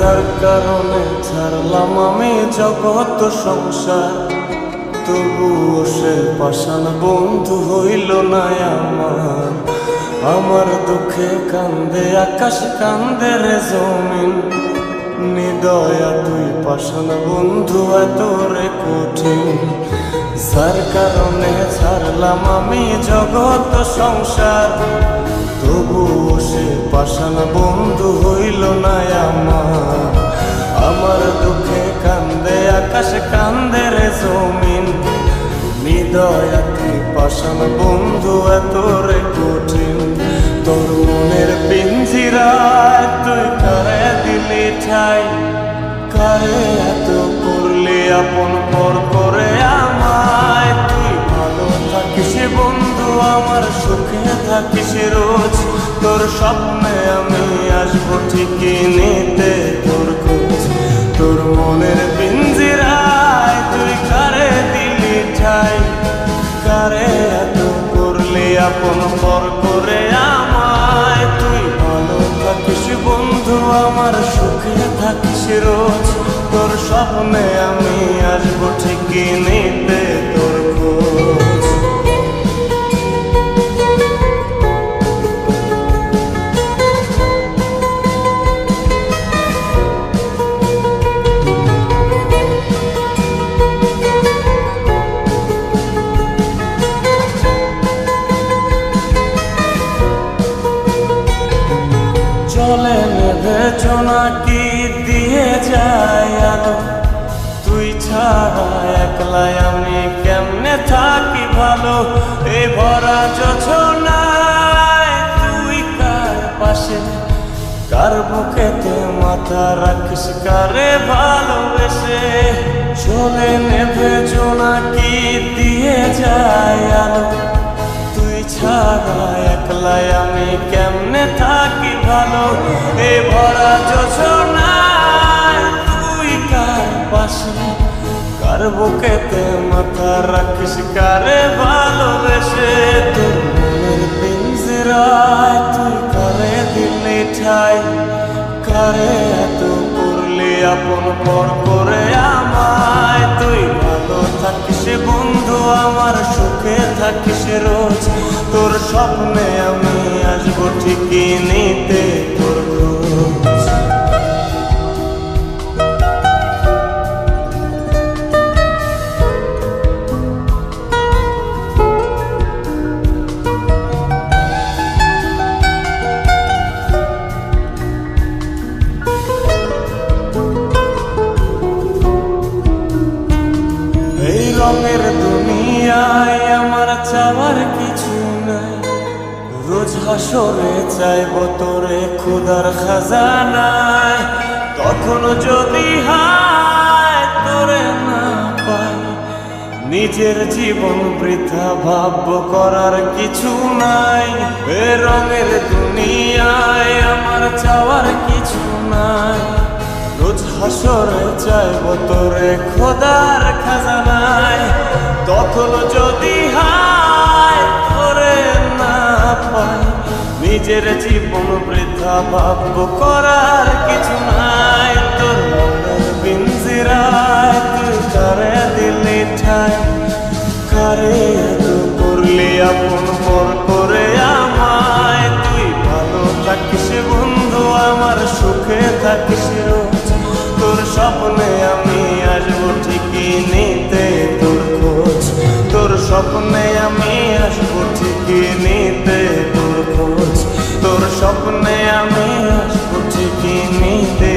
যার কারণে ছাড়লাম আমি জগৎ সংসার, তবুও সে পাষাণ বন্ধু হইল না আমার। আমার দুঃখে কান্দে আকাশ, কান্দে রে জমিন, নিদয়া তুই পাষাণ বন্ধু এত রে কঠিন। যার কারণে ছাড়লাম আমি জগৎ সংসার, তবুও সে পাষাণ বন্ধু হইল না আমার। আমার দুঃখে কান্দে আকাশ, কান্দে রে জমিন, নিদয়া তুই পাষাণ বন্ধু এত রে কঠিন। তোর মনের পিঞ্জিরায় তুই কারে দিলি ঠাই, কারে এত করলি আপন পর করে আমায়। তুই ভালো থাকিস বন্ধু আমার, সুখে থাকিস রোজ, তোর স্বপ্নে আমি আসবো ঠিকই নিতে তোর খোঁজ। তোর মনের পিঞ্জিরায় তুই কারে দিলি ঠাই, কারে এত করলি আপন পর করে আমায়। তুই ভালো থাকিস বন্ধু আমার, সুখে থাকিস রোজ, তোর স্বপ্নে আমি আসবো ঠিকই নিতে তোর খোঁজ। চলে নেবে জোনাকি দিয়ে যায় আলো, তুই ছাড়া একলাই আমি কেমনে থাকি ভালো। এ ভরা যোছনায় তুই কার পাশে, কার বুকেতে মাথা রাখিস, কারে ভালোবেসে। চলে নেবে জোনাকি দিয়ে যায় আলো, তুই ছাড়া একলাই আমি কেমনে থাকি ভালো। এ ভরা যোছনায় তুই কার পাশে, কার বুকেতে মাথা রাখিস, কারে ভালোবেসে। তোর মনের পিঞ্জিরায় তুই কারে দিলি ঠাই, কারে এত করলি আপন পর করে আমায়। তুই ভালো থাকিস বন্ধু আমার, সুখে থাকিস রোজ, তোর স্বপ্নে আমি আসবো ঠিকই নিতে তোর খোঁজ। এই রঙের দুনিয়ায় আমার চাওয়ার কিছু নাই, রোজ হাসরে চাইব তোরে ক্ষুধার খাজানায়। তখন যদি হায় তোরে না পাই, নিজের জীবন বৃথা ভাবব করার কিছু নাই। এ রঙের দুনিয়ায় আমার চাওয়ার কিছু নাই, রোজ হাসরে চাইব তোরে খোদার খাজানায়। তখন যদি হায় তোরে না পাই, নিজের জীবন বৃথা ভাবব করার কিছু নাই। তোর মনের পিঞ্জিরায় তুই কারে দিলি ঠাই, কারে এত করলি আপন পর করে আমায়। তুই ভালো থাকিস বন্ধু আমার, সুখে থাকিস রোজ, তোর স্বপ্নে আমি আসবো ঠিকই নিতে তোর খোঁজ। তোর স্বপ্নে আমি আসবো ঠিকই নিতে তোর খোঁজ, তোর স্বপ্নে আমি আসবো ঠিকই নিতে